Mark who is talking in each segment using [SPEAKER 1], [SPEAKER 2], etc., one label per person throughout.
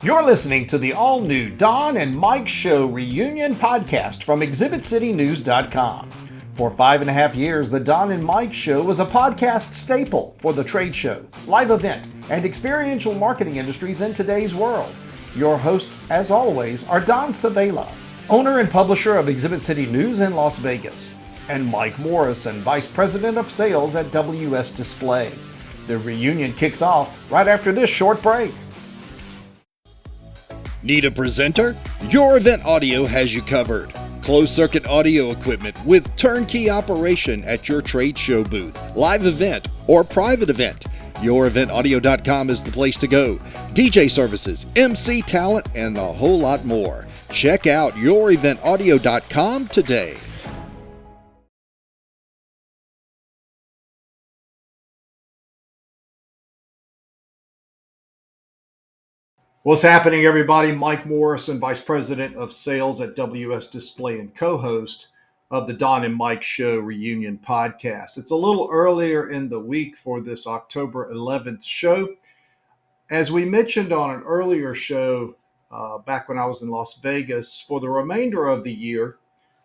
[SPEAKER 1] You're listening to the all-new Don and Mike Show reunion podcast from ExhibitCityNews.com. For 5.5 years, the Don and Mike Show was a podcast staple for the trade show, live event, and experiential marketing industries in today's world. Your hosts, as always, are Don Savela, owner and publisher of Exhibit City News in Las Vegas, and Mike Morrison, Vice President of Sales at WS Display. The reunion kicks off right after this short break.
[SPEAKER 2] Need a presenter? Your Event Audio has you covered. Closed-circuit audio equipment with turnkey operation at your trade show booth, live event, or private event. YourEventAudio.com is the place to go. DJ services, MC talent, and a whole lot more. Check out YourEventAudio.com today.
[SPEAKER 1] What's happening, everybody? Mike Morrison, Vice President of Sales at WS Display and co-host of the Don and Mike Show reunion podcast. It's a little earlier in the week for this October 11th show. As we mentioned on an earlier show back when I was in Las Vegas, for the remainder of the year,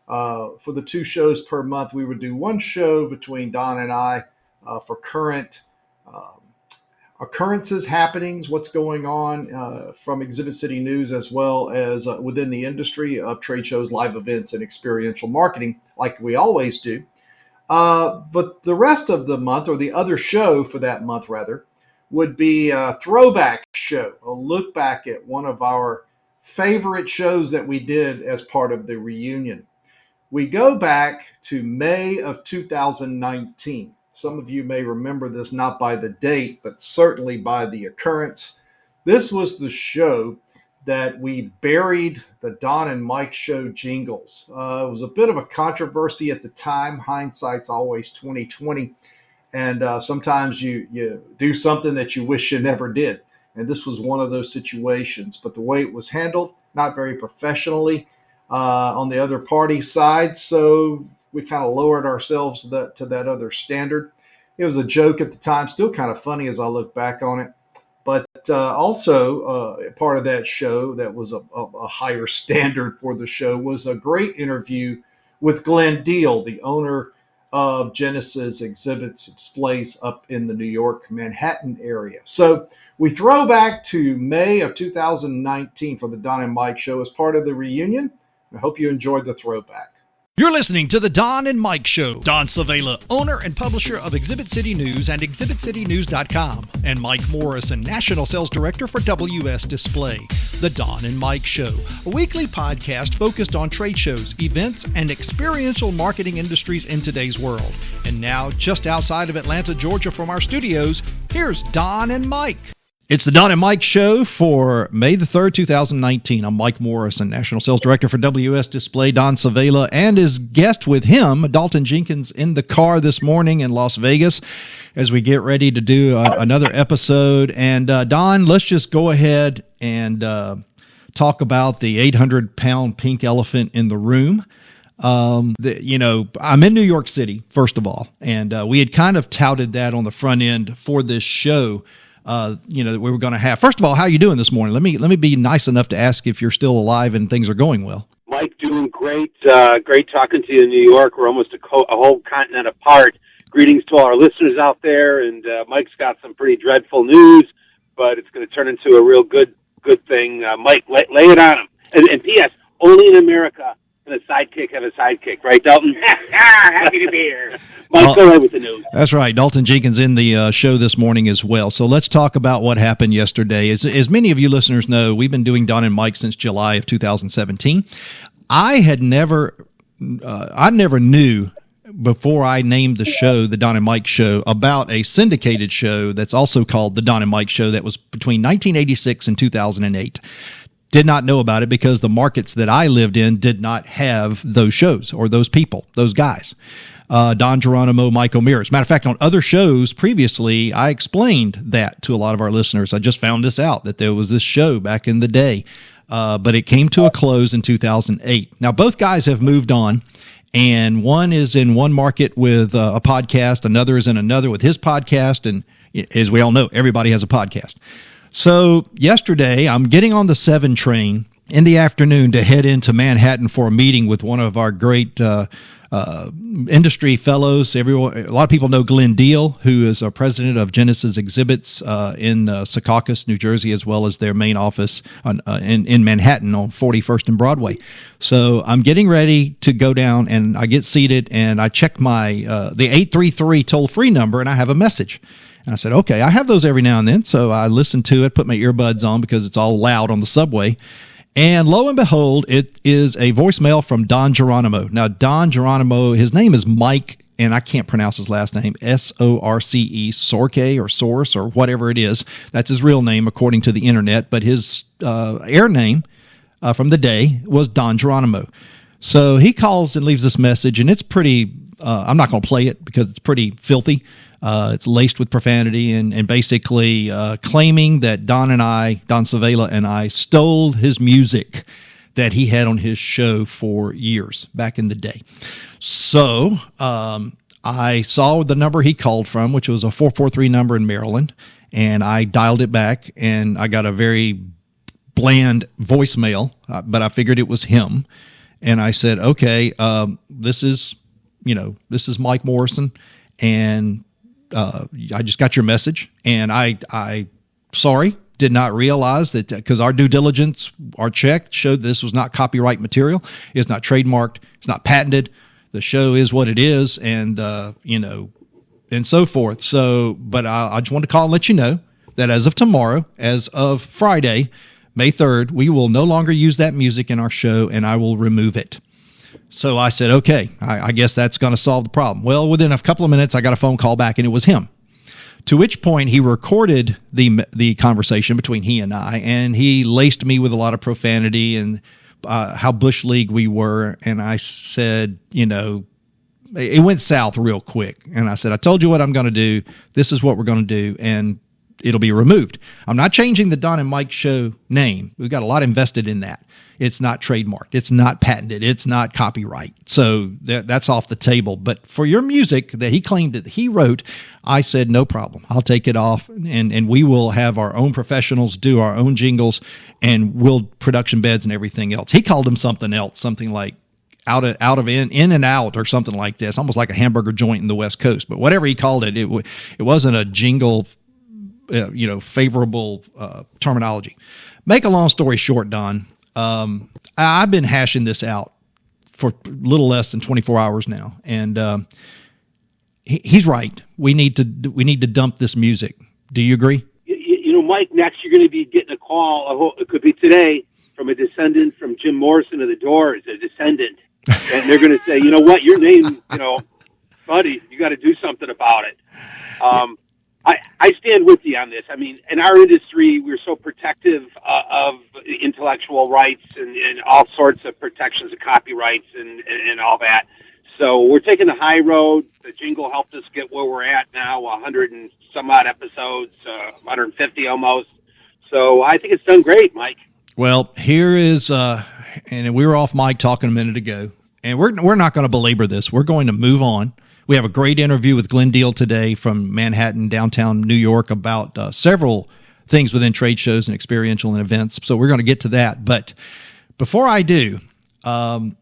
[SPEAKER 1] for the 2 shows per month, we would do one show between Don and I for current occurrences, happenings, what's going on from Exhibit City News, as well as within the industry of trade shows, live events, and experiential marketing, like we always do. But the rest of the month, or the other show for that month rather, would be a throwback show, a look back at one of our favorite shows that we did as part of the reunion. We go back to May of 2019. Some of you may remember this not by the date, but certainly by the occurrence. This was the show that we buried the Don and Mike Show jingles. It was a bit of a controversy at the time. Hindsight's always 20/20. And sometimes you do something that you wish you never did. And this was one of those situations. But the way it was handled, not very professionally on the other party's side. So we kind of lowered ourselves to that other standard. It was a joke at the time, still kind of funny as I look back on it. But also part of that show that was a higher standard for the show was a great interview with Glenn Deal, the owner of Genesis Exhibits Displays up in the New York, Manhattan area. So we throw back to May of 2019 for the Don and Mike Show as part of the reunion. I hope you enjoyed the throwback.
[SPEAKER 3] You're listening to the Don and Mike Show. Don Savela, owner and publisher of Exhibit City News and ExhibitCityNews.com, and Mike Morrison, National Sales Director for WS Display. The Don and Mike Show, a weekly podcast focused on trade shows, events, and experiential marketing industries in today's world. And now, just outside of Atlanta, Georgia from our studios, here's Don and Mike. It's the Don and Mike Show for May the 3rd, 2019. I'm Mike Morrison, National Sales Director for WS Display. Don Savela and his guest with him, Dalton Jenkins, in the car this morning in Las Vegas as we get ready to do another episode. And Don, let's just go ahead and talk about the 800-pound pink elephant in the room. I'm in New York City, first of all, and we had kind of touted that on the front end for this show. That we were going to have. First of all, how are you doing this morning? Let me be nice enough to ask if you're still alive and things are going well.
[SPEAKER 4] Mike, doing great. Great talking to you in New York. We're almost a whole continent apart. Greetings to all our listeners out there. And Mike's got some pretty dreadful news, but it's going to turn into a real good thing. Mike, lay it on him. And P.S., only in America can a sidekick have a sidekick, right, Dalton? Happy to be here. Mike, go ahead with the news.
[SPEAKER 3] That's right. Dalton Jenkins in the show this morning as well. So let's talk about what happened yesterday. As many of you listeners know, we've been doing Don and Mike since July of 2017. I never knew before I named the show the Don and Mike Show about a syndicated show that's also called the Don and Mike Show that was between 1986 and 2008. Did not know about it because the markets that I lived in did not have those shows or those people, those guys. Don Geronimo, Mike O'Meara. As a matter of fact, on other shows previously, I explained that to a lot of our listeners. I just found this out, that there was this show back in the day, but it came to a close in 2008. Now, both guys have moved on, and one is in one market with a podcast, another is in another with his podcast, and as we all know, everybody has a podcast. So yesterday, I'm getting on the 7 train in the afternoon to head into Manhattan for a meeting with one of our great industry fellows. A lot of people know Glenn Deal, who is our president of Genesis Exhibits in Secaucus, New Jersey, as well as their main office in Manhattan on 41st and Broadway. So I'm getting ready to go down, and I get seated, and I check my the 833 toll-free number, and I have a message. And I said, okay, I have those every now and then. So I listened to it, put my earbuds on because it's all loud on the subway. And lo and behold, it is a voicemail from Don Geronimo. Now, Don Geronimo, his name is Mike, and I can't pronounce his last name, Sorce, Sorke or Source or whatever it is. That's his real name according to the internet. But his air name from the day was Don Geronimo. So he calls and leaves this message, and it's pretty, I'm not going to play it because it's pretty filthy. It's laced with profanity and basically claiming that Don Savela and I stole his music that he had on his show for years back in the day. So I saw the number he called from, which was a 443 number in Maryland, and I dialed it back, and I got a very bland voicemail, but I figured it was him. And I said, okay, this is Mike Morrison, and I just got your message, and I sorry, did not realize that because our due diligence, our check showed this was not copyright material. It's not trademarked. It's not patented. The show is what it is, and and so forth. So, but I just want to call and let you know that as of tomorrow, as of Friday, May 3rd, we will no longer use that music in our show, and I will remove it. So I said, okay, I guess that's going to solve the problem. Well, within a couple of minutes, I got a phone call back, and it was him. To which point he recorded the conversation between he and I, and he laced me with a lot of profanity and how Bush League we were. And I said, it went south real quick. And I said, I told you what I'm going to do. This is what we're going to do, and it'll be removed. I'm not changing the Don and Mike Show name. We've got a lot invested in that. It's not trademarked. It's not patented. It's not copyright. So that's off the table. But for your music that he claimed that he wrote, I said, no problem. I'll take it off, and we will have our own professionals do our own jingles, and we'll production beds and everything else. He called them something else, something like out of in and out or something like this, almost like a hamburger joint in the West Coast. But whatever he called it, it wasn't a jingle, favorable terminology. Make a long story short, Don, I've been hashing this out for a little less than 24 hours now, and he's right. We need to dump this music. Do you agree?
[SPEAKER 4] Mike, next you're going to be getting a call. It could be today from a descendant from Jim Morrison of the Doors, a descendant, and they're going to say, you know what, your name, buddy, you got to do something about it. I stand with you on this. I mean, in our industry, we're so protective of intellectual rights and all sorts of protections of copyrights and all that. So we're taking the high road. The jingle helped us get where we're at now, 100 and some odd episodes, 150 almost. So I think it's done great, Mike.
[SPEAKER 3] Well, here is, and we were off mic talking a minute ago, and we're not going to belabor this. We're going to move on. We have a great interview with Glenn Deal today from Manhattan, downtown New York, about several things within trade shows and experiential and events. So we're going to get to that. But before I do,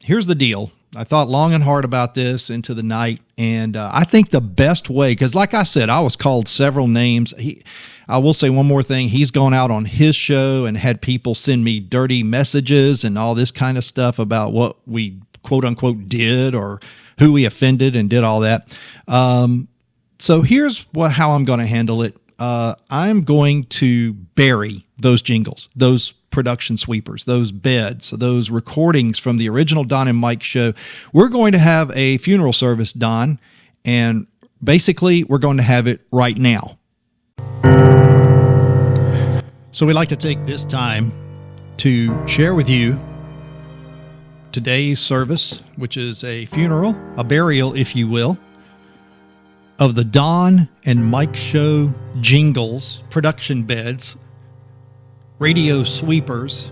[SPEAKER 3] here's the deal. I thought long and hard about this into the night, and I think the best way, because like I said, I was called several names. I will say one more thing. He's gone out on his show and had people send me dirty messages and all this kind of stuff about what we quote unquote did or who we offended and did all that. So here's how I'm going to handle it. I'm going to bury those jingles, those production sweepers, those beds, those recordings from the original Don and Mike show. We're going to have a funeral service, Don, and basically we're going to have it right now. So we'd like to take this time to share with you today's service, which is a funeral, a burial, if you will, of the Don and Mike Show jingles, production beds, radio sweepers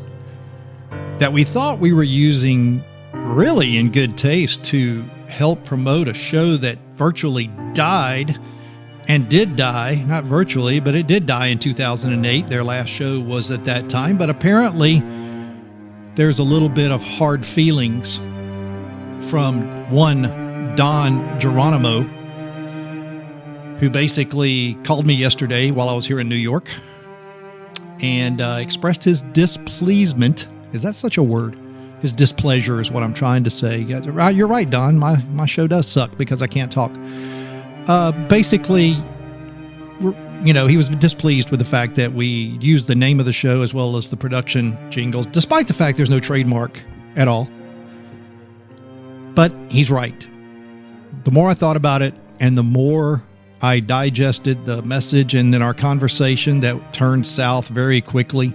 [SPEAKER 3] that we thought we were using really in good taste to help promote a show that virtually died and did die, not virtually, but it did die in 2008. Their last show was at that time, but apparently there's a little bit of hard feelings from one Don Geronimo, who basically called me yesterday while I was here in New York and expressed his displeasement. Is that such a word? His displeasure is what I'm trying to say. You're right, Don. My show does suck because I can't talk. Basically, he was displeased with the fact that we used the name of the show as well as the production jingles, despite the fact there's no trademark at all. But he's right. The more I thought about it and the more I digested the message and then our conversation that turned south very quickly,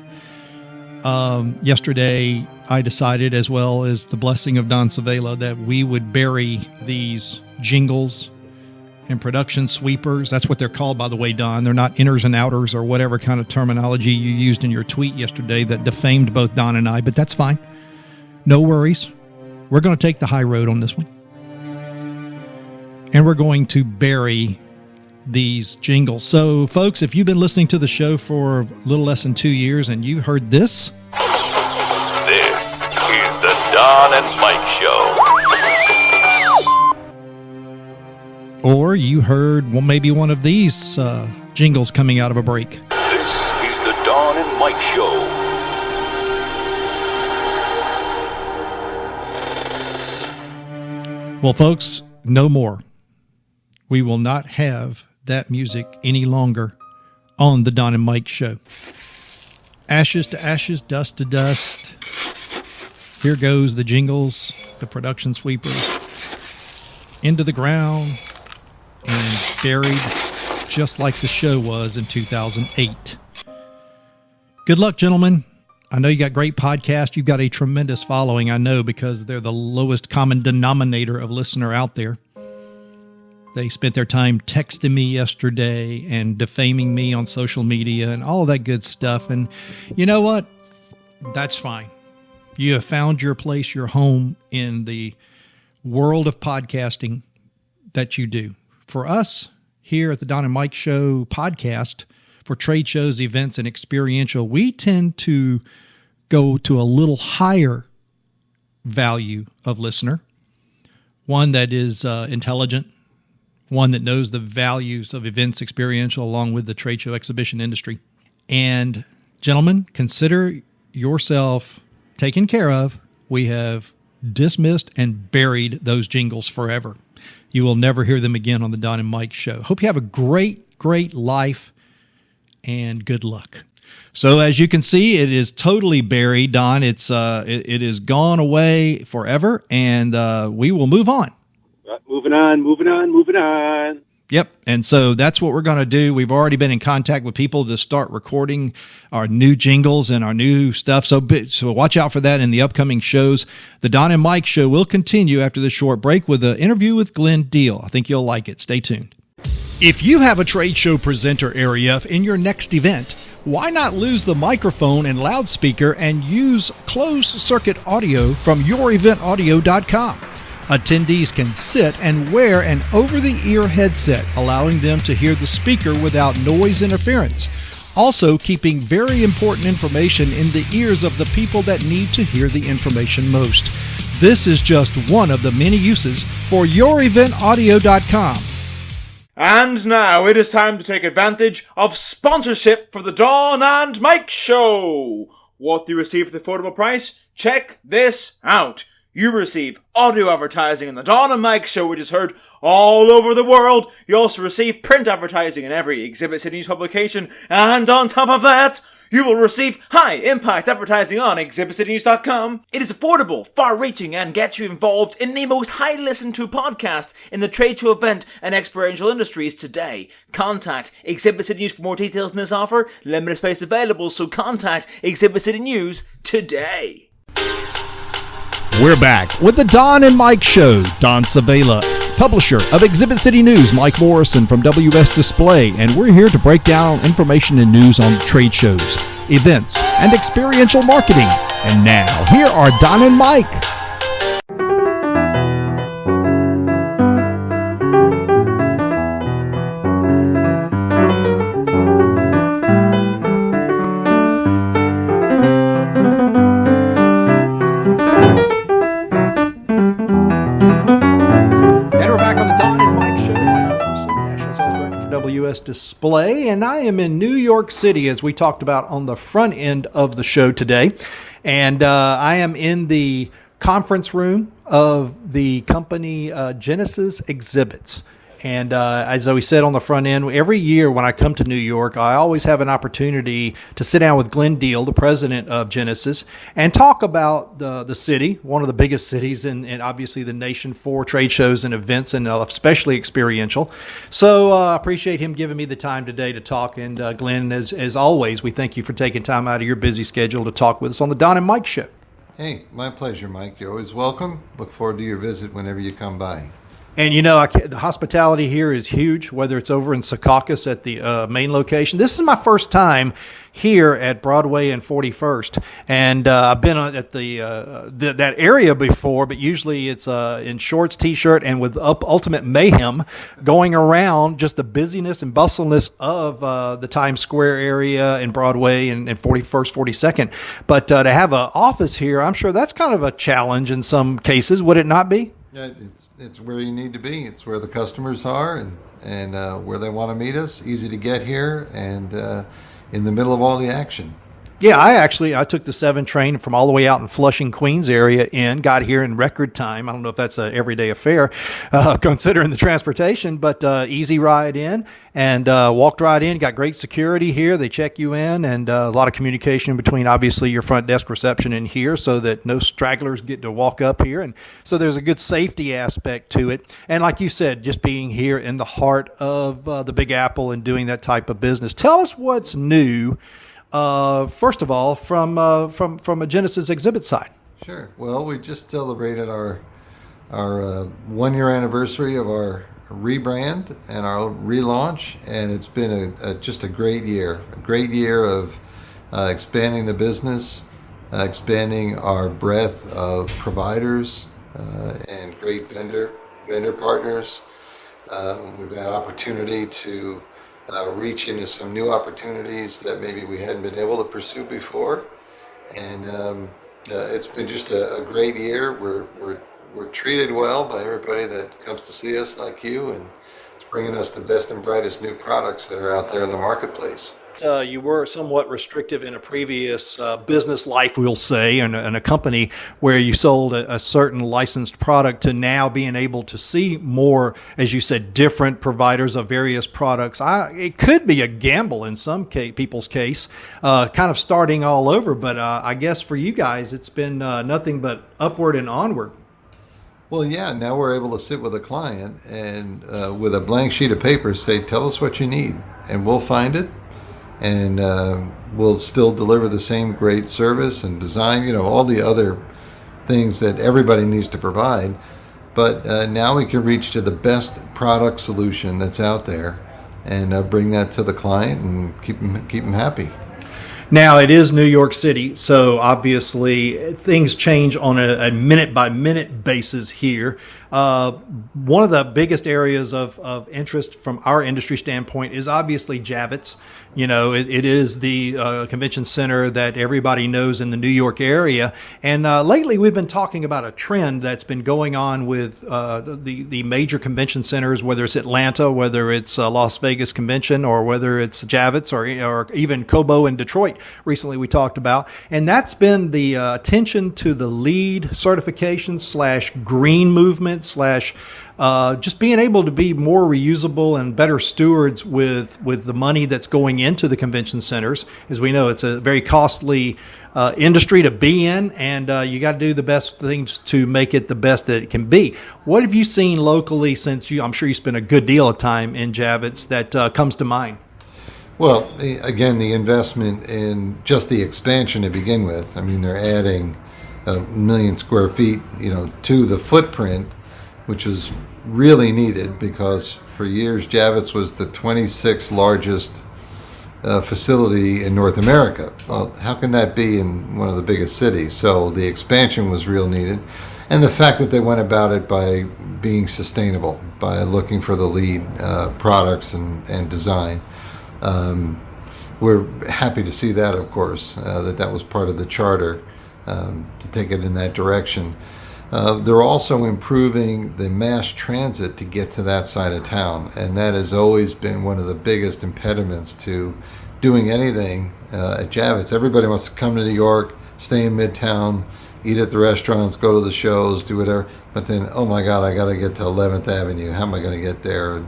[SPEAKER 3] yesterday I decided, as well as the blessing of Don Savela, that we would bury these jingles and production sweepers. That's what they're called, by the way, Don. They're not inners and outers or whatever kind of terminology you used in your tweet yesterday that defamed both Don and I, but that's fine. No worries. We're going to take the high road on this one. And we're going to bury these jingles. So, folks, if you've been listening to the show for a little less than 2 years and you heard this.
[SPEAKER 5] This is the Don and Mike Show.
[SPEAKER 3] Or you heard maybe one of these jingles coming out of a break.
[SPEAKER 5] This is the Don and Mike Show.
[SPEAKER 3] Well, folks, no more. We will not have that music any longer on the Don and Mike Show. Ashes to ashes, dust to dust. Here goes the jingles, the production sweepers, into the ground and buried just like the show was in 2008. Good luck, gentlemen. I know you got great podcasts. You've got a tremendous following, I know, because they're the lowest common denominator of listener out there. They spent their time texting me yesterday and defaming me on social media and all of that good stuff. And you know what? That's fine. You have found your place, your home in the world of podcasting that you do. For us here at the Don and Mike Show podcast, for trade shows, events, and experiential, we tend to go to a little higher value of listener, one that is intelligent, one that knows the values of events, experiential, along with the trade show exhibition industry. And gentlemen, consider yourself taken care of. We have dismissed and buried those jingles forever. You will never hear them again on the Don and Mike Show. Hope you have a great, great life and good luck. So as you can see, it is totally buried, Don. It is gone away forever, and we will move on.
[SPEAKER 4] Moving on.
[SPEAKER 3] Yep. And so that's what we're going to do. We've already been in contact with people to start recording our new jingles and our new stuff. So watch out for that in the upcoming shows. The Don and Mike Show will continue after this short break with an interview with Glenn Deal. I think you'll like it. Stay tuned. If you have a trade show presenter area in your next event, why not lose the microphone and loudspeaker and use closed circuit audio from YourEventAudio.com? Attendees can sit and wear an over-the-ear headset, allowing them to hear the speaker without noise interference, also keeping very important information in the ears of the people that need to hear the information most. This is just one of the many uses for YourEventAudio.com.
[SPEAKER 6] And now it is time to take advantage of sponsorship for the Don and Mike Show. What do you receive for the affordable price? Check this out. You receive audio advertising in the Don and Mike Show, which is heard all over the world. You also receive print advertising in every Exhibit City News publication. And on top of that, you will receive high-impact advertising on ExhibitCityNews.com. It is affordable, far-reaching, and gets you involved in the most highly-listened-to podcast in the trade show, event, and experiential industries today. Contact Exhibit City News for more details on this offer. Limited space available, so contact Exhibit City News today.
[SPEAKER 3] We're back with the Don and Mike Show. Don Savela, publisher of Exhibit City News, Mike Morrison from WS Display, and we're here to break down information and news on trade shows, events, and experiential marketing. And now, here are Don and Mike. Display, and I am in New York City, as we talked about on the front end of the show today. And I am in the conference room of the company Genesis Exhibits. And as we said on the front end, every year when I come to New York, I always have an opportunity to sit down with Glenn Deal, the president of Genesis, and talk about the city, one of the biggest cities in obviously the nation for trade shows and events, and especially experiential. So I appreciate him giving me the time today to talk. And Glenn, as always, we thank you for taking time out of your busy schedule to talk with us on the Don and Mike Show.
[SPEAKER 7] Hey, my pleasure, Mike. You're always welcome. Look forward to your visit whenever you come by.
[SPEAKER 3] And, the hospitality here is huge, whether it's over in Secaucus at the main location. This is my first time here at Broadway and 41st. And I've been at that area before, but usually it's in shorts, T-shirt, and with ultimate mayhem going around, just the busyness and bustleness of the Times Square area and Broadway and 41st, 42nd. But to have an office here, I'm sure that's kind of a challenge in some cases, would it not be?
[SPEAKER 7] Yeah, it's where you need to be. It's where the customers are and where they want to meet us. Easy to get here and in the middle of all the action.
[SPEAKER 3] Yeah, I took the 7 train from all the way out in Flushing, Queens area got here in record time. I don't know if that's an everyday affair, considering the transportation, but easy ride in and walked right in. Got great security here. They check you in, and a lot of communication between obviously your front desk reception and here so that no stragglers get to walk up here. And so there's a good safety aspect to it. And like you said, just being here in the heart of the Big Apple and doing that type of business. Tell us what's new. First of all, from a Genesis exhibit side.
[SPEAKER 7] Sure. Well, we just celebrated our 1-year anniversary of our rebrand and our relaunch, and it's been just a great year. A great year of expanding the business, expanding our breadth of providers, and great vendor partners. We've had opportunity to reach into some new opportunities that maybe we hadn't been able to pursue before, and it's been just a great year. We're treated well by everybody that comes to see us, like you, and it's bringing us the best and brightest new products that are out there in the marketplace.
[SPEAKER 3] You were somewhat restrictive in a previous business life, we'll say, in a company where you sold a certain licensed product, to now being able to see more, as you said, different providers of various products. It could be a gamble in some people's case, kind of starting all over. But I guess for you guys, it's been nothing but upward and onward.
[SPEAKER 7] Well, yeah, now we're able to sit with a client and with a blank sheet of paper say, tell us what you need, and we'll find it. And we'll still deliver the same great service and design, all the other things that everybody needs to provide. But now we can reach to the best product solution that's out there and bring that to the client and keep them happy.
[SPEAKER 3] Now, it is New York City, so obviously things change on a minute-by-minute basis here. One of the biggest areas of interest from our industry standpoint is obviously Javits. It is the convention center that everybody knows in the New York area. And lately we've been talking about a trend that's been going on with the major convention centers, whether it's Atlanta, whether it's Las Vegas Convention, or whether it's Javits, or even Cobo in Detroit recently we talked about. And that's been the attention to the LEED certification / green movement / just being able to be more reusable and better stewards with the money that's going into the convention centers. As we know, it's a very costly industry to be in, and you got to do the best things to make it the best that it can be. What have you seen locally, since I'm sure you spent a good deal of time in Javits, that comes to mind?
[SPEAKER 7] Well, again, the investment in just the expansion to begin with. I mean, they're adding 1 million square feet, to the footprint, which is really needed because for years Javits was the 26th largest facility in North America. Well, how can that be in one of the biggest cities? So the expansion was real needed. And the fact that they went about it by being sustainable, by looking for the LEED products and design. We're happy to see that, of course, that was part of the charter, to take it in that direction. they're also improving the mass transit to get to that side of town, and that has always been one of the biggest impediments to doing anything at Javits. Everybody wants to come to New York, stay in Midtown, eat at the restaurants, go to the shows, do whatever, but then, oh my God, I got to get to 11th Avenue. How am I going to get there?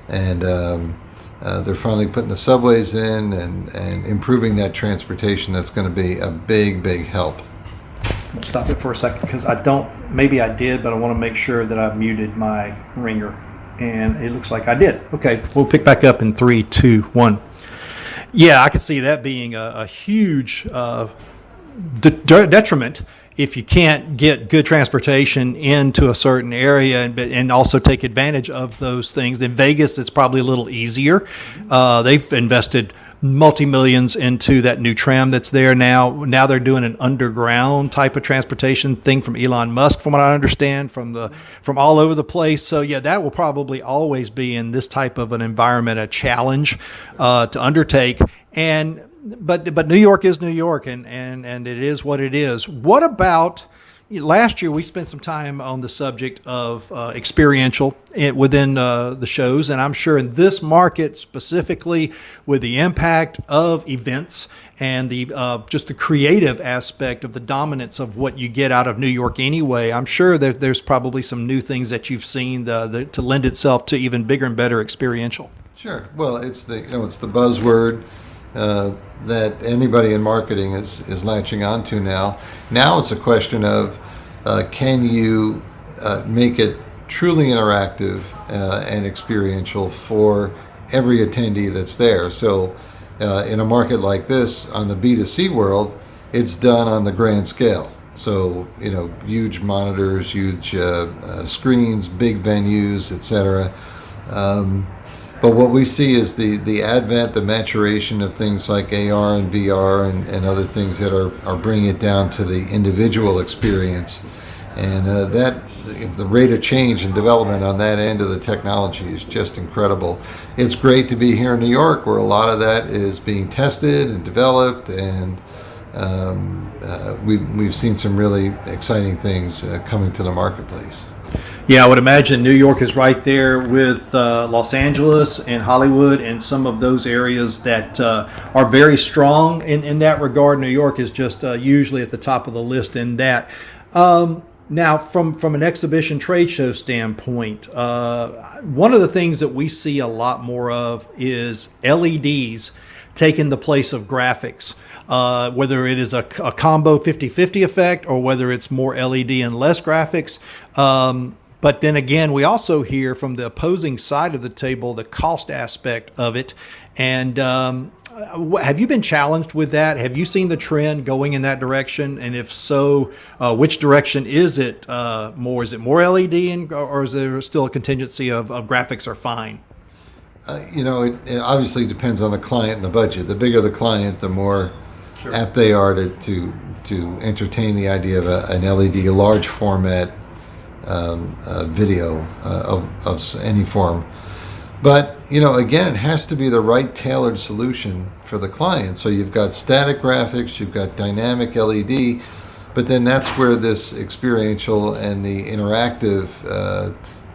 [SPEAKER 7] And they're finally putting the subways in and improving that transportation. That's going to be a big, big help.
[SPEAKER 3] Stop it for a second because maybe I did, but I want to make sure that I've muted my ringer. And it looks like I did. Okay, we'll pick back up in 3, 2, 1. Yeah, I could see that being a huge detriment if you can't get good transportation into a certain area and also take advantage of those things. In Vegas, it's probably a little easier. They've invested multi-millions into that new tram that's there now. Now they're doing an underground type of transportation thing from Elon Musk, from what I understand, from all over the place. So yeah, that will probably always be in this type of an environment a challenge to undertake. But New York is New York, and it is what it is. What about last year? We spent some time on the subject of experiential within the shows, and I'm sure in this market specifically, with the impact of events and the just the creative aspect of the dominance of what you get out of New York anyway, I'm sure that there's probably some new things that you've seen to lend itself to even bigger and better experiential.
[SPEAKER 7] Sure. Well, it's the buzzword that anybody in marketing is latching onto now. Now it's a question of can you make it truly interactive and experiential for every attendee that's there. So in a market like this, on the B2C world, it's done on the grand scale. So, huge monitors, huge screens, big venues, etc. But what we see is the advent, the maturation of things like AR and VR and other things that are bringing it down to the individual experience. And the rate of change and development on that end of the technology is just incredible. It's great to be here in New York, where a lot of that is being tested and developed, and we've seen some really exciting things coming to the marketplace.
[SPEAKER 3] Yeah, I would imagine New York is right there with Los Angeles and Hollywood and some of those areas that are very strong in that regard. New York is just usually at the top of the list in that. Now, from an exhibition trade show standpoint, one of the things that we see a lot more of is LEDs taking the place of graphics. Whether it is a combo 50-50 effect or whether it's more LED and less graphics. But then again, we also hear from the opposing side of the table the cost aspect of it. And have you been challenged with that? Have you seen the trend going in that direction? And if so, which direction is it more? Is it more LED or is there still a contingency of graphics are fine?
[SPEAKER 7] It obviously depends on the client and the budget. The bigger the client, the more apt they are to entertain the idea of an LED, a large format video of any form. But again, it has to be the right tailored solution for the client. So you've got static graphics, you've got dynamic LED, but then that's where this experiential and the interactive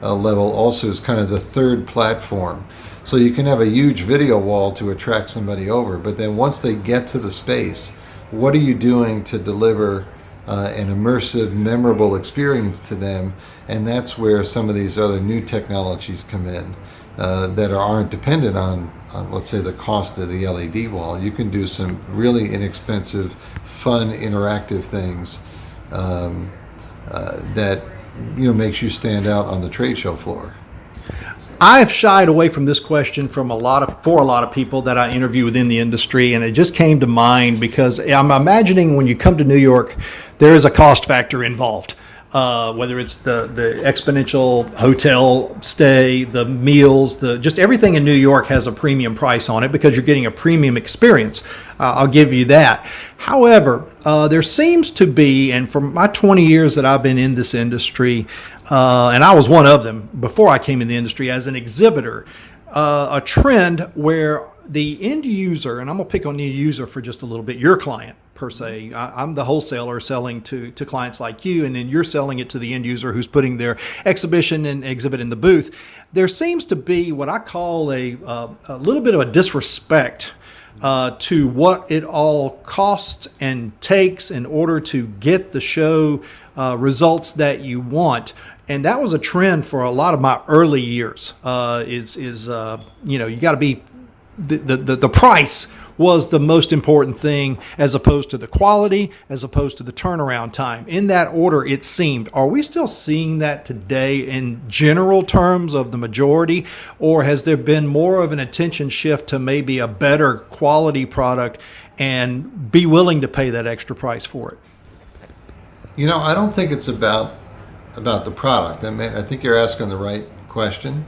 [SPEAKER 7] level also is kind of the third platform. So you can have a huge video wall to attract somebody over, but then once they get to the space, what are you doing to deliver an immersive, memorable experience to them? And that's where some of these other new technologies come in that aren't dependent on, let's say, the cost of the LED wall. You can do some really inexpensive, fun, interactive things that makes you stand out on the trade show floor.
[SPEAKER 3] I've shied away from this question for a lot of people that I interview within the industry, and it just came to mind because I'm imagining when you come to New York, there is a cost factor involved. Whether it's the exponential hotel stay, the meals, just everything in New York has a premium price on it because you're getting a premium experience. I'll give you that. However, there seems to be, and for my 20 years that I've been in this industry, and I was one of them before I came in the industry as an exhibitor, a trend where the end user, and I'm going to pick on the end user for just a little bit, your client, per se. I'm the wholesaler selling to clients like you, and then you're selling it to the end user who's putting their exhibition and exhibit in the booth. There seems to be what I call a little bit of a disrespect to what it all costs and takes in order to get the show results that you want. And that was a trend for a lot of my early years. You got to be the price was the most important thing, as opposed to the quality, as opposed to the turnaround time. In that order, it seemed. Are we still seeing that today in general terms of the majority, or has there been more of an attention shift to maybe a better quality product and be willing to pay that extra price for it?
[SPEAKER 7] I don't think it's about the product. I mean, I think you're asking the right question.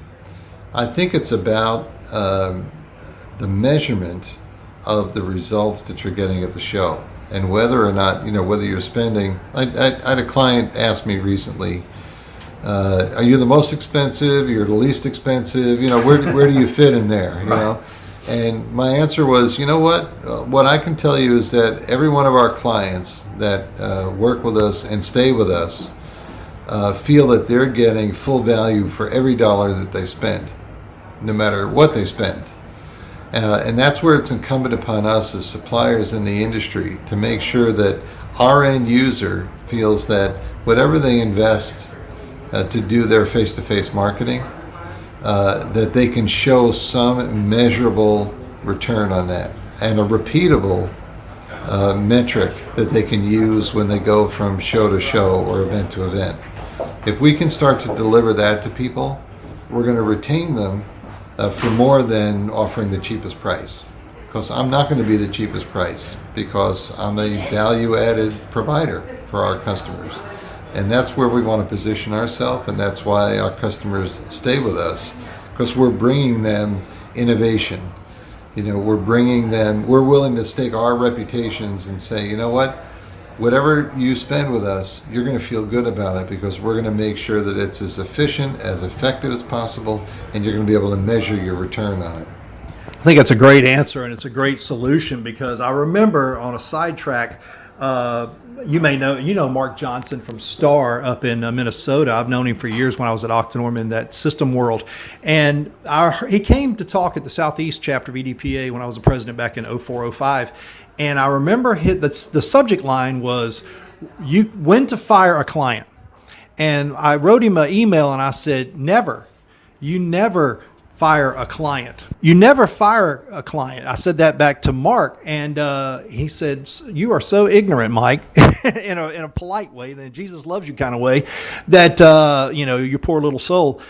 [SPEAKER 7] I think it's about the measurement of the results that you're getting at the show, and whether or not, whether you're spending. I had a client ask me recently, are you the most expensive? You're the least expensive? Where do you fit in there? And my answer was, what I can tell you is that every one of our clients that work with us and stay with us feel that they're getting full value for every dollar that they spend, no matter what they spend. And that's where it's incumbent upon us as suppliers in the industry to make sure that our end user feels that whatever they invest to do their face-to-face marketing, that they can show some measurable return on that, and a repeatable metric that they can use when they go from show to show or event to event. If we can start to deliver that to people, we're going to retain them for more than offering the cheapest price. Because I'm not going to be the cheapest price, because I'm a value-added provider for our customers. And that's where we want to position ourselves, and that's why our customers stay with us, because we're bringing them innovation. We're willing to stake our reputations and say, whatever you spend with us, you're going to feel good about it, because we're going to make sure that it's as efficient, as effective as possible, and you're going to be able to measure your return on it.
[SPEAKER 3] I think that's a great answer, and it's a great solution, because I remember on a sidetrack, you know Mark Johnson from Star up in Minnesota. I've known him for years when I was at Octanorm in that system world. And he came to talk at the Southeast chapter of EDPA when I was the president back in 04-05. And I remember the subject line was, when to fire a client. And I wrote him an email and I said, you never fire a client. You never fire a client. I said that back to Mark, and he said, you are so ignorant, Mike, in a polite way, in a Jesus loves you kind of way, that, your poor little soul.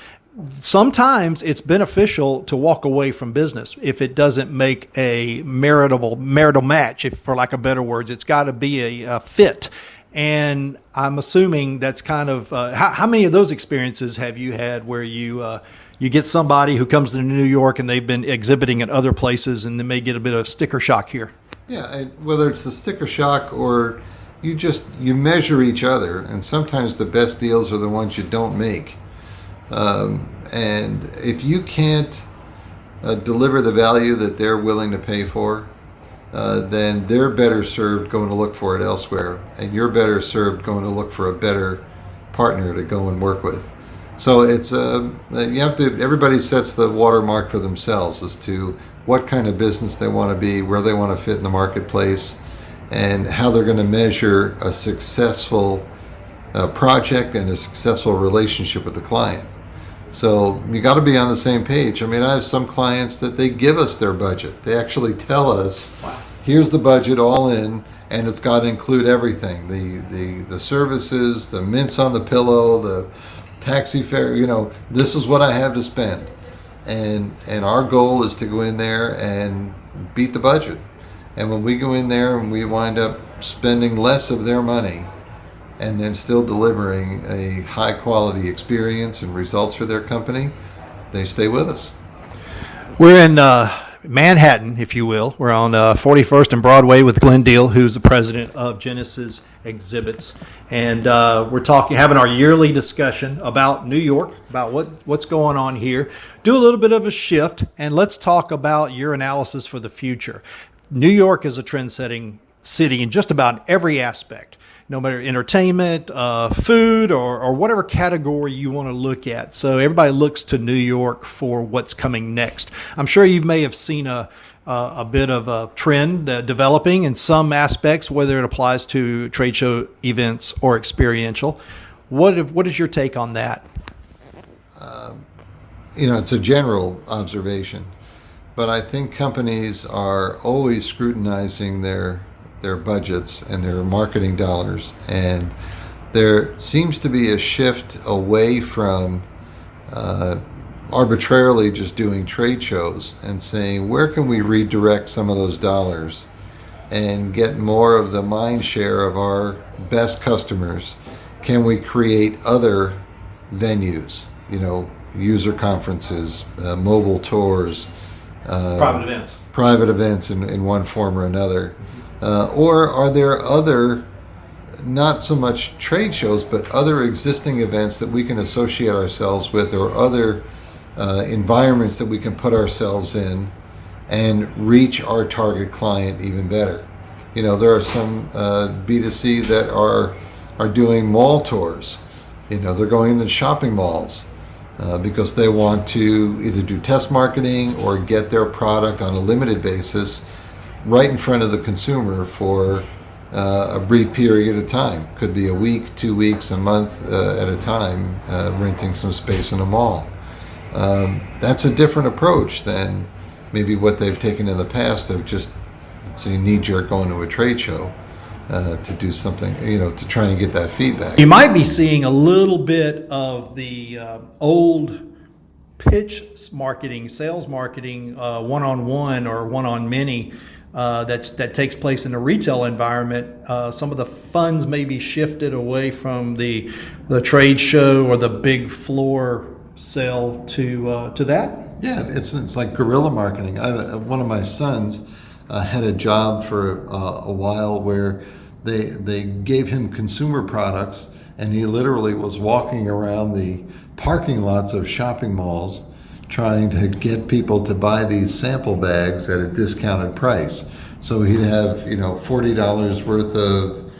[SPEAKER 3] Sometimes it's beneficial to walk away from business if it doesn't make a marital match, if for lack of better words. It's got to be a fit. And I'm assuming that's kind of how many of those experiences have you had where you get somebody who comes to New York and they've been exhibiting at other places and they may get a bit of sticker shock here?
[SPEAKER 7] Yeah, whether it's the sticker shock or you measure each other, and sometimes the best deals are the ones you don't make. And if you can't deliver the value that they're willing to pay for, then they're better served going to look for it elsewhere, and you're better served going to look for a better partner to go and work with. So it's everybody sets the watermark for themselves as to what kind of business they want to be, where they want to fit in the marketplace, and how they're going to measure a successful project and a successful relationship with the client. So you got to be on the same page. I mean, I have some clients that they give us their budget. They actually tell us, here's the budget all in, and it's got to include everything. The services, the mints on the pillow, the taxi fare, this is what I have to spend. And our goal is to go in there and beat the budget. And when we go in there and we wind up spending less of their money, and then still delivering a high quality experience and results for their company, they stay with us.
[SPEAKER 3] We're in Manhattan, if you will. We're on 41st and Broadway with Glenn Deal, who's the president of Genesis Exhibits. And we're having our yearly discussion about New York, about what's going on here. Do a little bit of a shift, and let's talk about your analysis for the future. New York is a trend-setting city in just about every aspect, no matter entertainment, food, or whatever category you want to look at. So everybody looks to New York for what's coming next. I'm sure you may have seen a bit of a trend developing in some aspects, whether it applies to trade show events or experiential. What is your take on that?
[SPEAKER 7] It's a general observation, but I think companies are always scrutinizing their budgets and their marketing dollars, and there seems to be a shift away from arbitrarily just doing trade shows and saying, where can we redirect some of those dollars and get more of the mind share of our best customers? Can we create other venues, user conferences, mobile tours, private events in one form or another? Or are there other, not so much trade shows, but other existing events that we can associate ourselves with, or other environments that we can put ourselves in and reach our target client even better? There are some B2C that are doing mall tours. They're going into shopping malls because they want to either do test marketing or get their product on a limited basis right in front of the consumer for a brief period of time. Could be a week, 2 weeks, a month at a time, renting some space in a mall. That's a different approach than maybe what they've taken in the past of just, say, knee-jerk going to a trade show to do something, to try and get that feedback.
[SPEAKER 3] You might be seeing a little bit of the old pitch marketing, sales marketing, one-on-one or one-on-many that takes place in the retail environment. Some of the funds may be shifted away from the trade show or the big floor sale to that.
[SPEAKER 7] Yeah, it's like guerrilla marketing. One of my sons had a job for a while where they gave him consumer products, and he literally was walking around the parking lots of shopping malls trying to get people to buy these sample bags at a discounted price. So he'd have $40 worth of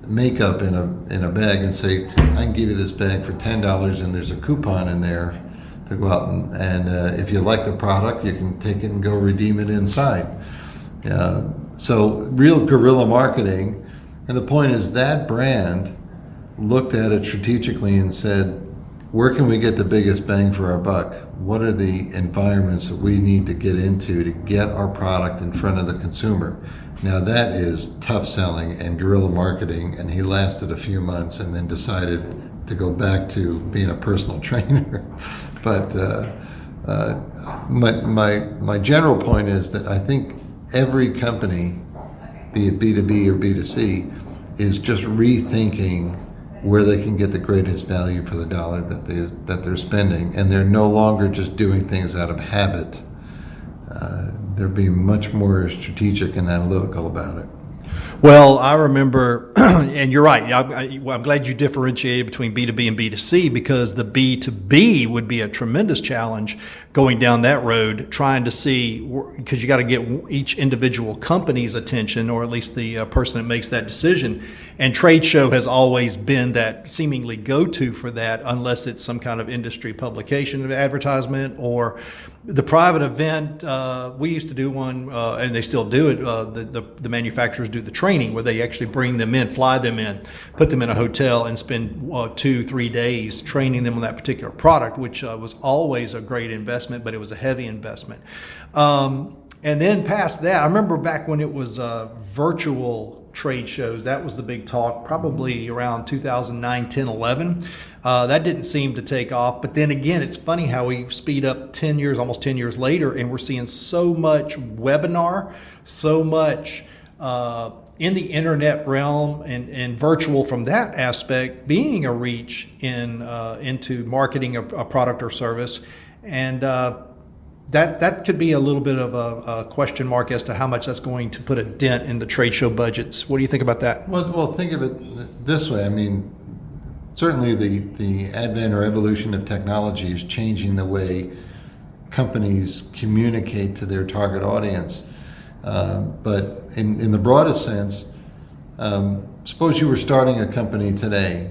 [SPEAKER 7] makeup in a bag and say, I can give you this bag for $10 and there's a coupon in there to go out and if you like the product, you can take it and go redeem it inside. So real guerrilla marketing. And the point is that brand looked at it strategically and said, where can we get the biggest bang for our buck? What are the environments that we need to get into to get our product in front of the consumer? Now that is tough selling and guerrilla marketing, and he lasted a few months and then decided to go back to being a personal trainer. But my general point is that I think every company, be it B2B or B2C, is just rethinking where they can get the greatest value for the dollar that they're spending, and they're no longer just doing things out of habit. They're being much more strategic and analytical about it.
[SPEAKER 3] Well, I remember, and you're right, I'm glad you differentiated between B2B and B2C, because the B2B would be a tremendous challenge going down that road, trying to see, because you got to get each individual company's attention, or at least the person that makes that decision. And trade show has always been that seemingly go-to for that, unless it's some kind of industry publication of advertisement or the private event. We used to do one, and they still do it. The manufacturers do the training where they actually bring them in, fly them in, put them in a hotel, and spend 2-3 days training them on that particular product, which was always a great investment, but it was a heavy investment. And then past that, I remember back when it was virtual trade shows, that was the big talk, probably around 2009, 10, 11. That didn't seem to take off. But then again, it's funny how we speed up almost 10 years later, and we're seeing so much webinar, so much in the internet realm and virtual from that aspect being a reach into marketing a product or service. And that could be a little bit of a question mark as to how much that's going to put a dent in the trade show budgets. What do you think about that?
[SPEAKER 7] Well, think of it this way. I mean, certainly the advent or evolution of technology is changing the way companies communicate to their target audience. But in the broadest sense, Suppose you were starting a company today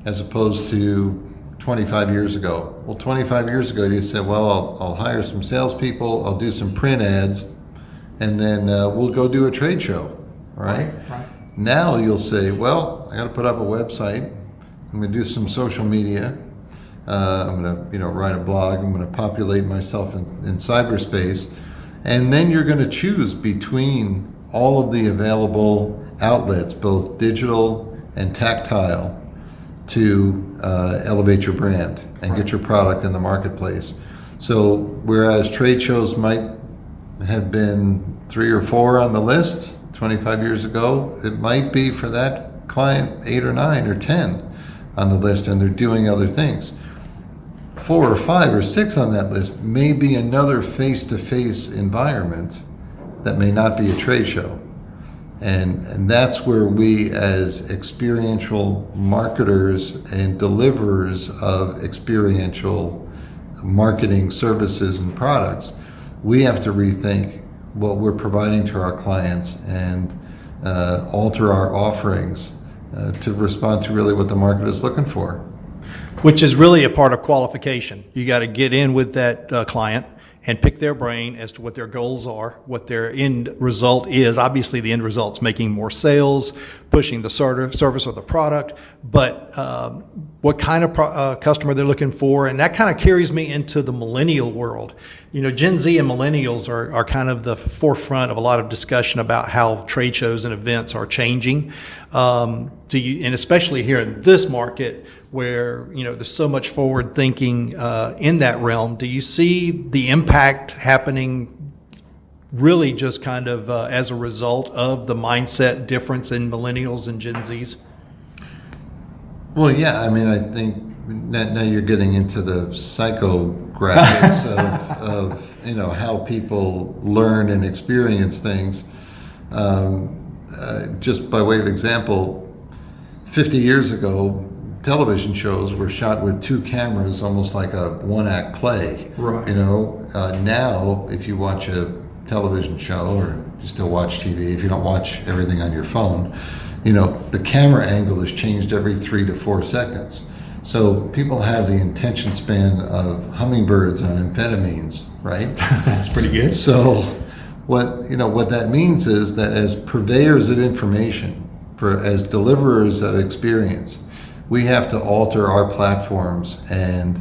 [SPEAKER 7] as opposed to 25 years ago. Well, 25 years ago, you said, well, I'll hire some salespeople, I'll do some print ads, and then we'll go do a trade show, right? Now you'll say, well, I got to put up a website, I'm going to do some social media, I'm going to write a blog, I'm going to populate myself in cyberspace, and then you're going to choose between all of the available outlets, both digital and tactile, to elevate your brand and get your product in the marketplace. So whereas trade shows might have been 3 or 4 on the list 25 years ago, it might be for that client 8 or 9 or 10 on the list, and they're doing other things. 4 or 5 or 6 on that list may be another face-to-face environment that may not be a trade show. And that's where we, as experiential marketers and deliverers of experiential marketing services and products, we have to rethink what we're providing to our clients and alter our offerings to respond to really what the market is looking for.
[SPEAKER 3] Which is really a part of qualification. You got to get in with that client and pick their brain as to what their goals are, what their end result is. Obviously, the end result's making more sales, pushing the service or the product, but what kind of customer they're looking for. And that kind of carries me into the millennial world. Gen Z and millennials are kind of the forefront of a lot of discussion about how trade shows and events are changing. And especially here in this market, where there's so much forward thinking in that realm, do you see the impact happening really just kind of as a result of the mindset difference in millennials and Gen Zs?
[SPEAKER 7] Well, yeah, I think now you're getting into the psychographics of how people learn and experience things. Just by way of example, 50 years ago, television shows were shot with 2 cameras, almost like a one-act play.
[SPEAKER 3] Right.
[SPEAKER 7] Now, if you watch a television show, or you still watch TV, if you don't watch everything on your phone, the camera angle is changed every 3 to 4 seconds. So people have the attention span of hummingbirds on amphetamines, right?
[SPEAKER 3] That's pretty good.
[SPEAKER 7] So what that means is that as purveyors of information, as deliverers of experience, we have to alter our platforms, and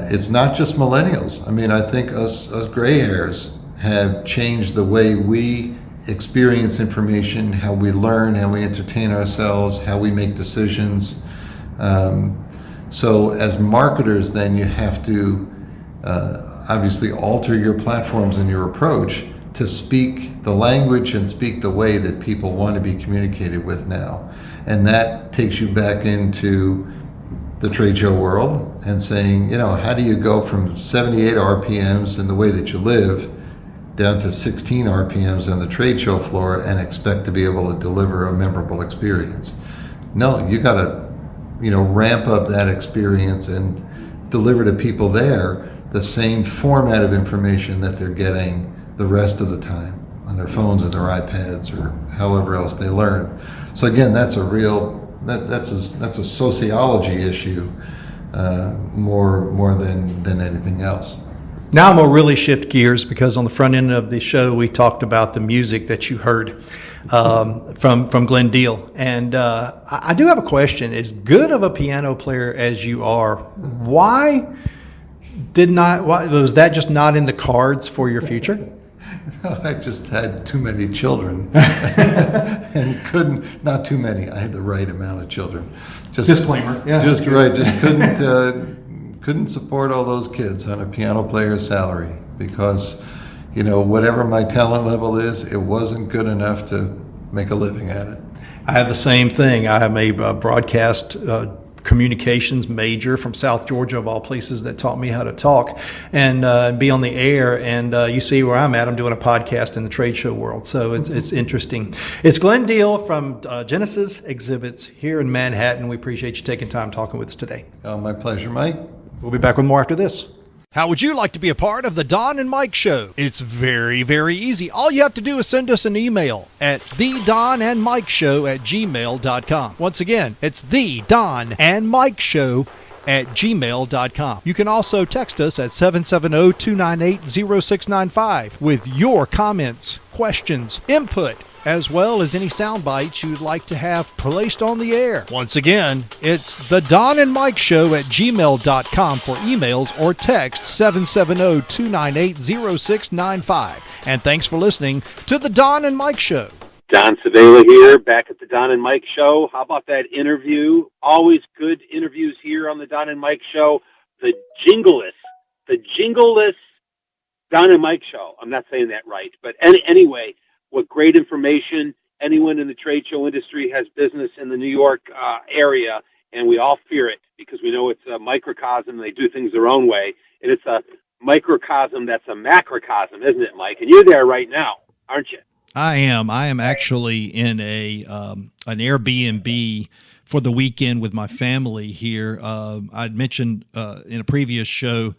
[SPEAKER 7] it's not just millennials. I think us gray hairs have changed the way we experience information, how we learn, how we entertain ourselves, how we make decisions. So as marketers, then you have to obviously alter your platforms and your approach to speak the language and speak the way that people want to be communicated with now. And that takes you back into the trade show world and saying, how do you go from 78 RPMs in the way that you live down to 16 RPMs on the trade show floor and expect to be able to deliver a memorable experience? No, you got to, ramp up that experience and deliver to people there the same format of information that they're getting the rest of the time on their phones and their iPads or however else they learn. So again, that's a sociology issue more than anything else.
[SPEAKER 3] Now I'm going to really shift gears, because on the front end of the show we talked about the music that you heard from Glenn Deal, and I do have a question. As good of a piano player as you are, why was that just not in the cards for your future?
[SPEAKER 7] I just had too many children and not too many. I had the right amount of children.
[SPEAKER 3] Disclaimer. Yeah.
[SPEAKER 7] Just couldn't support all those kids on a piano player's salary, because, whatever my talent level is, it wasn't good enough to make a living at it.
[SPEAKER 3] I have the same thing. I am a broadcast communications major from South Georgia, of all places, that taught me how to talk and be on the air. And you see where I'm at. I'm doing a podcast in the trade show world. So it's interesting. It's Glenn Deal from Genesis Exhibits here in Manhattan. We appreciate you taking time talking with us today.
[SPEAKER 7] My pleasure, Mike.
[SPEAKER 3] We'll be back with more after this. How would you like to be a part of the Don and Mike Show? It's very, very easy. All you have to do is send us an email at thedonandmikeshow@gmail.com. Once again, it's thedonandmikeshow@gmail.com. You can also text us at 770-298-0695 with your comments, questions, input, as well as any sound bites you'd like to have placed on the air. Once again, it's the Don and Mike Show at gmail.com for emails or text 770-298-0695. And thanks for listening to the Don and Mike Show.
[SPEAKER 4] Don Savela here, back at the Don and Mike Show. How about that interview? Always good interviews here on the Don and Mike Show. The jingleless Don and Mike Show. I'm not saying that right, but anyway, what great information. Anyone in the trade show industry has business in the New York area, and we all fear it because we know it's a microcosm. They do things their own way, and it's a microcosm that's a macrocosm, isn't it, Mike? And you're there right now, aren't you?
[SPEAKER 3] I am. I am actually in an Airbnb for the weekend with my family here. I'd mentioned in a previous show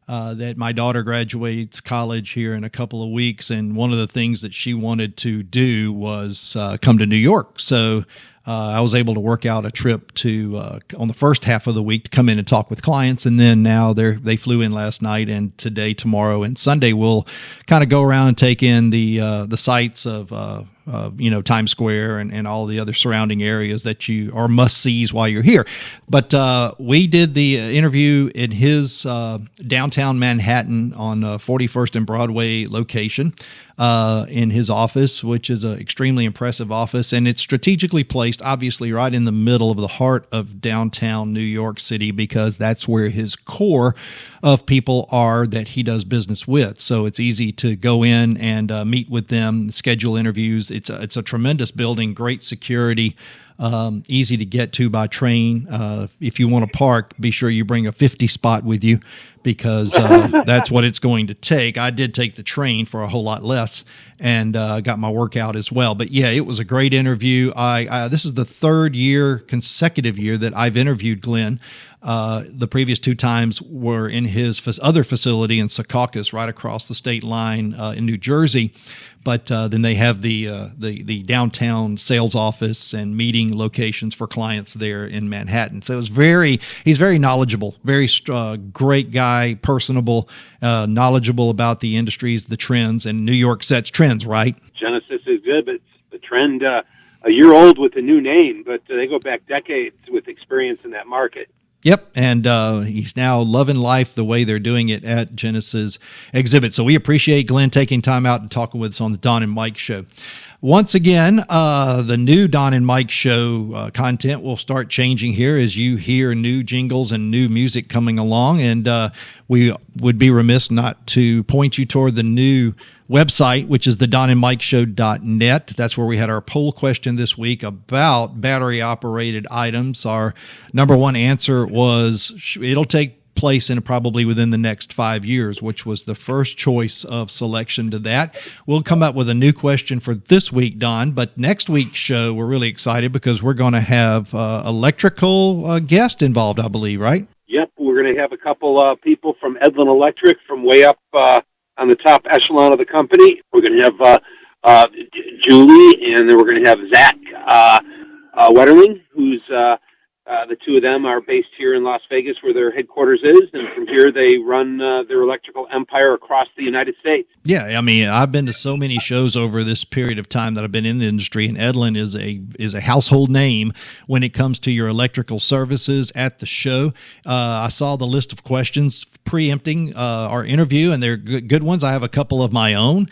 [SPEAKER 3] that my daughter graduates college here in a couple of weeks, and one of the things that she wanted to do was come to New York. So I was able to work out a trip to on the first half of the week to come in and talk with clients, and then now they flew in last night, and today, tomorrow, and Sunday we'll kind of go around and take in the sights of Times Square and all the other surrounding areas that you are must-sees while you're here. But we did the interview in his downtown Manhattan on 41st and Broadway location in his office, which is an extremely impressive office. And it's strategically placed, obviously, right in the middle of the heart of downtown New York City, because that's where his core of people are that he does business with. So it's easy to go in and meet with them, schedule interviews. It's a tremendous building, great security, easy to get to by train. If you want to park, be sure you bring a 50 spot with you, because that's what it's going to take. I did take the train for a whole lot less and got my workout as well. But yeah, it was a great interview. This is the third consecutive year that I've interviewed Glenn. The previous two times were in his other facility in Secaucus, right across the state line in New Jersey. But then they have the downtown sales office and meeting locations for clients there in Manhattan. So he's very knowledgeable, very great guy, personable, knowledgeable about the industries, the trends, and New York sets trends, right?
[SPEAKER 4] Genesis is good, but it's the trend a year old with a new name, but they go back decades with experience in that market.
[SPEAKER 3] Yep, and he's now loving life the way they're doing it at Genesis Exhibit. So we appreciate Glenn taking time out and talking with us on the Don and Mike Show. Once again, the new Don and Mike Show content will start changing here as you hear new jingles and new music coming along, and we would be remiss not to point you toward the new website, which is the donandmikeshow.net. That's where we had our poll question this week about battery-operated items. Our number one answer was it'll take place in probably within the next 5 years, which was the first choice of selection to that. We'll come up with a new question for this week, Don, but next week's show, we're really excited because we're going to have electrical guest involved, I believe, right?
[SPEAKER 4] Yep, we're going to have a couple people from Edlin Electric from way up on the top echelon of the company. We're going to have Julie, and then we're going to have Zach Wetterling, who's the two of them are based here in Las Vegas, where their headquarters is, and from here they run their electrical empire across the United States.
[SPEAKER 3] Yeah, I mean, I've been to so many shows over this period of time that I've been in the industry, and Edlin is a household name when it comes to your electrical services at the show. I saw the list of questions preempting our interview, and they're good ones. I have a couple of my own.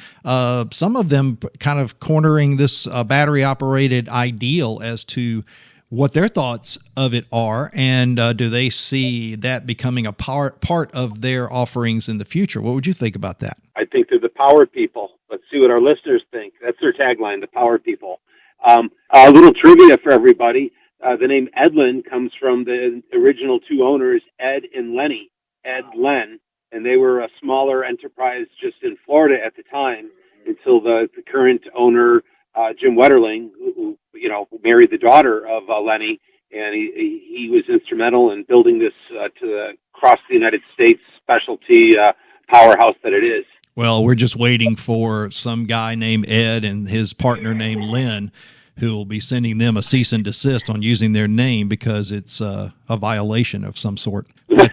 [SPEAKER 3] Some of them kind of cornering this battery-operated ideal as to what their thoughts of it are, and do they see that becoming a part of their offerings in the future? What would you think about that?
[SPEAKER 4] I think they're the power people. Let's see what our listeners think. That's their tagline, the power people. A little trivia for everybody. The name Edlin comes from the original two owners, Ed and Lenny, Ed Len, and they were a smaller enterprise just in Florida at the time until the current owner, Jim Wetterling, who married the daughter of Lenny, and he was instrumental in building this across the United States specialty powerhouse that it is.
[SPEAKER 3] Well, we're just waiting for some guy named Ed and his partner named Lynn, who will be sending them a cease and desist on using their name because it's a violation of some sort. But,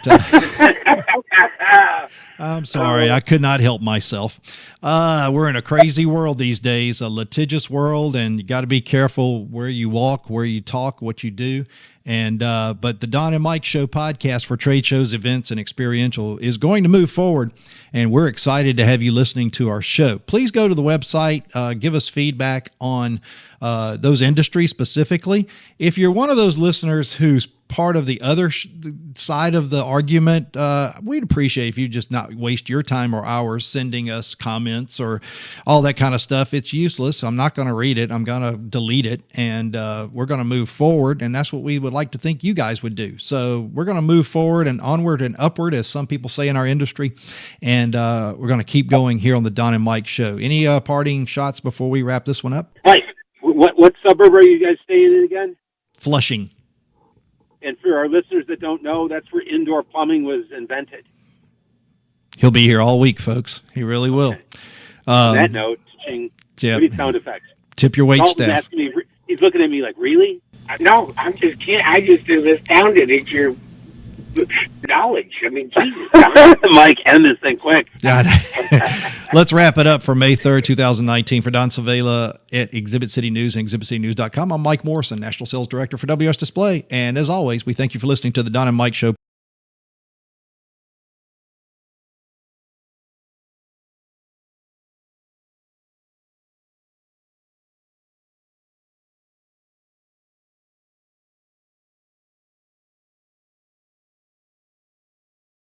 [SPEAKER 3] I'm sorry, I could not help myself. We're in a crazy world these days, a litigious world, and you got to be careful where you walk, where you talk, what you do. And but the Don and Mike Show podcast for trade shows, events, and experiential is going to move forward, and we're excited to have you listening to our show. Please go to the website, give us feedback on those industries specifically. If you're one of those listeners who's part of the other side of the argument, we'd appreciate if you just not waste your time or ours sending us comments or all that kind of stuff. It's useless. I'm not going to read it. I'm going to delete it, and we're going to move forward, and that's what we would like to think you guys would do. So we're going to move forward and onward and upward, as some people say in our industry, and we're going to keep going here on the Don and Mike Show. Any parting shots before we wrap this one up?
[SPEAKER 4] Mike, what suburb are you guys staying in again?
[SPEAKER 3] Flushing.
[SPEAKER 4] And for our listeners that don't know, that's where indoor plumbing was invented.
[SPEAKER 3] He'll be here all week, folks. He really will.
[SPEAKER 4] Okay. On that note, ching,
[SPEAKER 3] yep.
[SPEAKER 4] What sound effects?
[SPEAKER 3] Tip your wait staff.
[SPEAKER 4] Asking me, he's looking at me like, really?
[SPEAKER 8] No, I'm just kidding. I just astounded at your knowledge. I mean, Jesus.
[SPEAKER 4] Mike, end this thing quick.
[SPEAKER 3] Let's wrap it up for May 3rd, 2019. For Don Savela at Exhibit City News and ExhibitCityNews.com, I'm Mike Morrison, National Sales Director for WS Display. And as always, we thank you for listening to the Don and Mike Show.